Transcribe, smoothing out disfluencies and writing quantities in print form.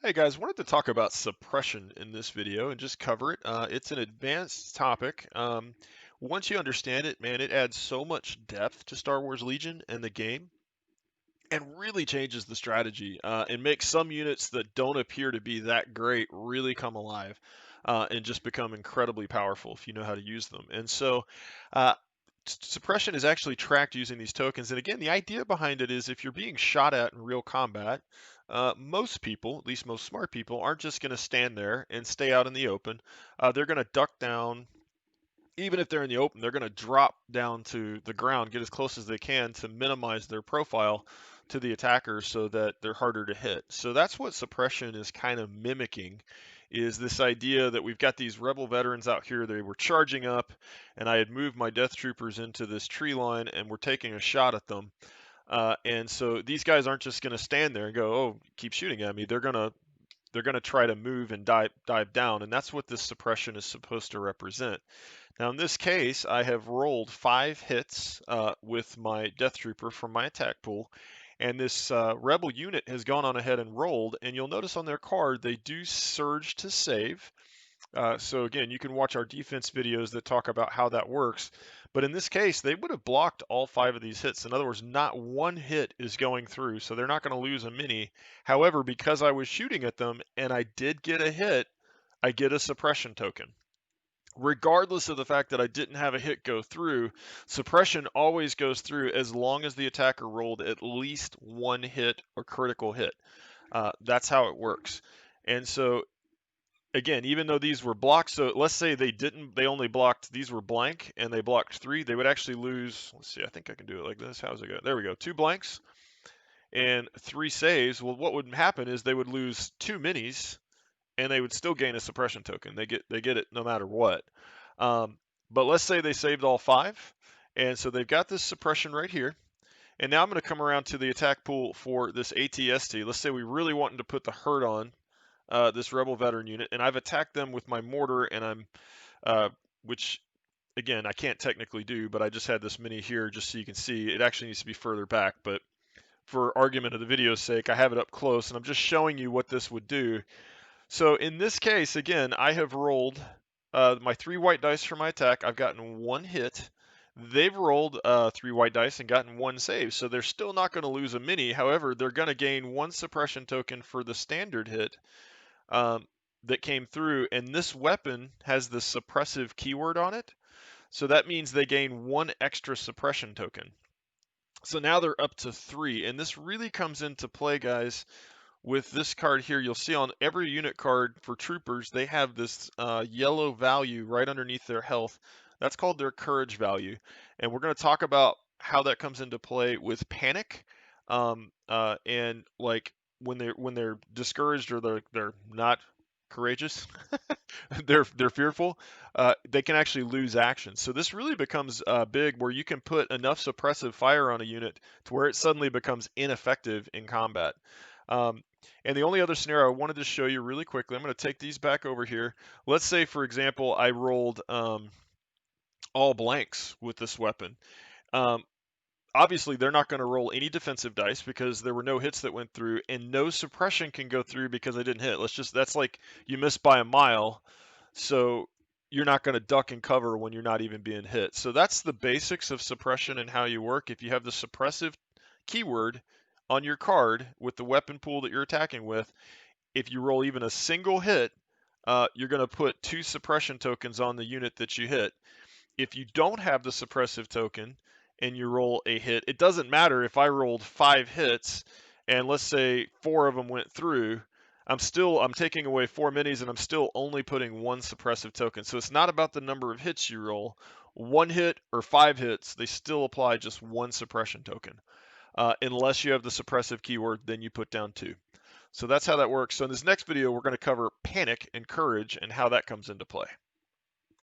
Hey guys, wanted to talk about suppression in this video and just cover it. It's an advanced topic. Once you understand it, man, it adds so much depth to Star Wars Legion and the game and really changes the strategy and makes some units that don't appear to be that great really come alive and just become incredibly powerful if you know how to use them. And so uh, suppression is actually tracked using these tokens. And again, the idea behind it is if you're being shot at in real combat, most people, at least most smart people, aren't just going to stand there and stay out in the open. They're going to duck down. Even if they're in the open, they're going to drop down to the ground, get as close as they can to minimize their profile to the attackers so that they're harder to hit. So that's what suppression is kind of mimicking, is this idea that we've got these rebel veterans out here. They were charging up, and I had moved my death troopers into this tree line, and we're taking a shot at them. And so these guys aren't just going to stand there and go, "Oh, keep shooting at me." They're gonna try to move and dive down, and that's what this suppression is supposed to represent. Now, in this case, I have rolled 5 hits with my Death Trooper from my attack pool, and this Rebel unit has gone on ahead and rolled, and you'll notice on their card they do surge to save. So again, you can watch our defense videos that talk about how that works. But in this case, they would have blocked all 5 of these hits. In other words, not one hit is going through, so they're not going to lose a mini. However, because I was shooting at them and I did get a hit, I get a suppression token. Regardless of the fact that I didn't have a hit go through, suppression always goes through as long as the attacker rolled at least one hit or critical hit. That's how it works. And so again, even though these were blocked, so let's say they only blocked, these were blank and they blocked 3, they would actually lose, let's see, I think I can do it like this. How's it go? There we go. 2 blanks and 3 saves. Well, what would happen is they would lose 2 minis and they would still gain a suppression token. They get it no matter what. Um, but let's say they saved all 5, and so they've got this suppression right here. And now I'm going to come around to the attack pool for this ATST. Let's say we really wanted to put the hurt on this Rebel veteran unit, and I've attacked them with my mortar, and which again I can't technically do, but I just had this mini here just so you can see. It actually needs to be further back, but for argument of the video's sake, I have it up close, and I'm just showing you what this would do. So in this case, again, I have rolled my 3 white dice for my attack. I've gotten 1 hit. They've rolled 3 white dice and gotten 1 save, so they're still not going to lose a mini. However, they're going to gain 1 suppression token for the standard hit um, that came through, and this weapon has the suppressive keyword on it. So that means they gain 1 extra suppression token. So now they're up to 3, and this really comes into play, guys, with this card here. You'll see on every unit card for troopers, they have this yellow value right underneath their health. That's called their courage value. And we're going to talk about how that comes into play with panic and like when they're discouraged or they're not courageous, they're fearful, they can actually lose action. So this really becomes big where you can put enough suppressive fire on a unit to where it suddenly becomes ineffective in combat. Um, and the only other scenario I wanted to show you really quickly, I'm going to take these back over here. Let's say, for example, I rolled all blanks with this weapon. Um, Obviously, they're not going to roll any defensive dice because there were no hits that went through, and no suppression can go through because I didn't hit. That's like you missed by a mile, so you're not going to duck and cover when you're not even being hit. So that's the basics of suppression and how you work. If you have the suppressive keyword on your card with the weapon pool that you're attacking with, if you roll even a single hit, you're going to put 2 suppression tokens on the unit that you hit. If you don't have the suppressive token and you roll a hit, it doesn't matter if I rolled 5 hits and let's say 4 of them went through. I'm taking away 4 minis and I'm still only putting 1 suppressive token. So it's not about the number of hits you roll. 1 hit or 5 hits, they still apply just 1 suppression token. Unless you have the suppressive keyword, then you put down 2. So that's how that works. So in this next video, we're going to cover panic and courage and how that comes into play.